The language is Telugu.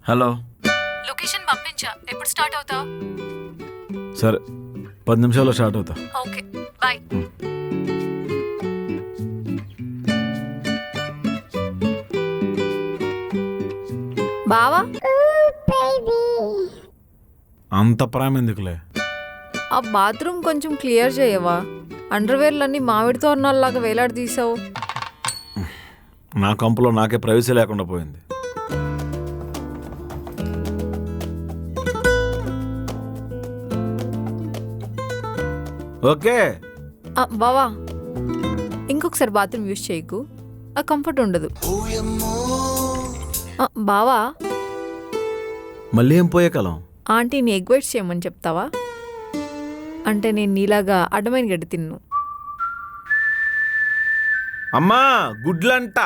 హలో. లొకేషన్ పంపించా, ఎప్పుడు స్టార్ట్ అవుతావు? సరే 10 నిమిషాల్లో స్టార్ట్ అవుతా. Okay bye. బావా అంత ప్రేమ ఎందుకులే? ఆ బాత్రూమ్ కొంచెం క్లియర్ చేయవా? అండర్వేర్లన్నీ మామిడి తోరణాల్లాగా వేలాడదీసావు. నా కంపులో నాకే ప్రైవసీ లేకుండా పోయింది. ఓకే బావా ఇంకొకసారి బాత్రూమ్ యూజ్ చేయకు, ఆ కంఫర్ట్ ఉండదు. బావా మళ్ళీ ఏం పోయే కాలం? ఆంటీని ఎగ్ వైట్స్ చేయమని చెప్తావా? అంటే నేను నీలాగా అడ్డమైన గడ్డి తిన్ను. అమ్మా గుడ్లంట.